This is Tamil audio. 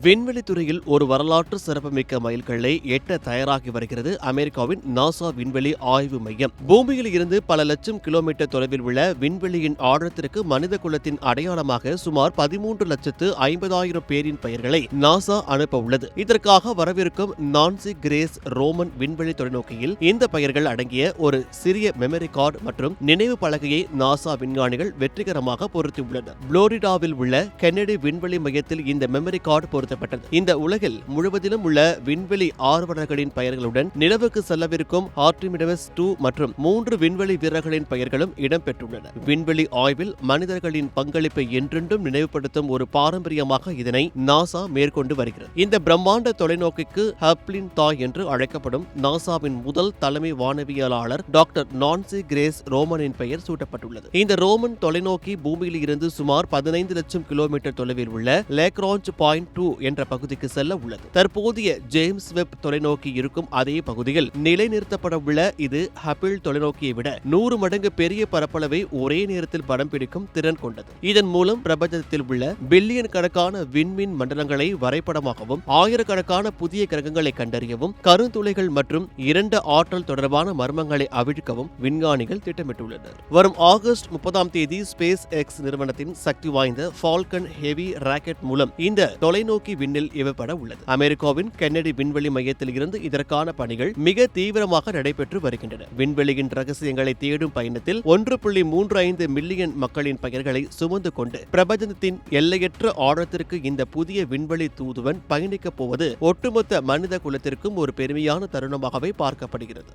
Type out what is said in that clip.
விண்வெளித்துறையில் ஒரு வரலாற்று சிறப்புமிக்க மைல்கல்லை எட்ட தயாராகி வருகிறது அமெரிக்காவின் நாசா விண்வெளி ஆய்வு மையம். பூமியில் இருந்து பல லட்சம் கிலோமீட்டர் தொலைவில் உள்ள விண்வெளியின் ஆழத்திற்கு மனித குலத்தின் அடையாளமாக சுமார் 13,50,000 பேரின் பெயர்களை நாசா அனுப்ப உள்ளது. இதற்காக வரவிருக்கும் நான்சி கிரேஸ் ரோமன் விண்வெளி தொலைநோக்கியில் இந்த பெயர்கள் அடங்கிய ஒரு சிறிய மெமரி கார்டு மற்றும் நினைவு பலகையை நாசா விஞ்ஞானிகள் வெற்றிகரமாக பொருத்தியுள்ளனர். புளோரிடாவில் உள்ள கென்னடி விண்வெளி மையத்தில் இந்த மெமரி கார்டு பொருத்தப்பட்டது. இந்த உலகில் முழுவதிலும் உள்ள விண்வெளி ஆர்வலர்களின் பெயர்களுடன் நிலவுக்கு செல்லவிருக்கும் ஆர்டிமிடஸ் 2 மற்றும் 3 விண்வெளி வீரர்களின் பெயர்களும் இடம்பெற்றுள்ளன. விண்வெளி ஆய்வில் மனிதர்களின் பங்களிப்பை என்றென்றும் நினைவுபடுத்தும் ஒரு பாரம்பரியமாக இதனை நாசா மேற்கொண்டு வருகிறது. இந்த பிரம்மாண்ட தொலைநோக்கிக்கு ஹப்ளின் தாய் என்று அழைக்கப்படும் நாசாவின் முதல் தலைமை வானவியலாளர் டாக்டர் நான்சி கிரேஸ் ரோமனின் பெயர் சூட்டப்பட்டுள்ளது. இந்த ரோமன் தொலைநோக்கி பூமியில் இருந்து சுமார் 15 லட்சம் கிலோமீட்டர் தொலைவில் உள்ள லேக்ரான்ஜ் பாயிண்ட் 2 என்ற பகுதிக்கு செல்ல உள்ளது. தற்போதைய ஜேம்ஸ் வெப் தொலைநோக்கி இருக்கும் அதே பகுதியில் நிலைநிறுத்தப்பட உள்ள இது ஹபிள் தொலைநோக்கியை விட 100 மடங்கு பெரிய பரப்பளவை ஒரே நேரத்தில் படம் பிடிக்கும் திறன் கொண்டது. இதன் மூலம் பிரபஞ்சத்தில் உள்ள பில்லியன் கணக்கான விண்மீன் மண்டலங்களை வரைபடமாகவும் ஆயிரக்கணக்கான புதிய கிரகங்களை கண்டறியவும் கருந்துளைகள் மற்றும் இரண்டு ஆற்றல் தொடர்பான மர்மங்களை அவிழ்க்கவும் விஞ்ஞானிகள் திட்டமிட்டுள்ளனர். வரும் ஆகஸ்ட் 30 ஸ்பேஸ் எக்ஸ் நிறுவனத்தின் சக்தி வாய்ந்த ஃபால்கன் ஹெவி ராக்கெட் மூலம் இந்த தொலைநோக்கி விண்ணில் ஏவப்பட உள்ளது. அமெரிக்காவின் கென்னடி விண்வெளி மையத்தில் இருந்து இதற்கான பணிகள் மிக தீவிரமாக நடைபெற்று வருகின்றன. விண்வெளியின் ரகசியங்களை தேடும் பயணத்தில் 1.35 மில்லியன் மக்களின் பெயர்களை சுமந்து கொண்டு பிரபஞ்சத்தின் எல்லையற்ற ஆழத்திற்கு இந்த புதிய விண்வெளி தூதுவன் பயணிக்கப் போவது ஒட்டுமொத்த மனித குலத்திற்கும் ஒரு பெருமையான தருணமாகவே பார்க்கப்படுகிறது.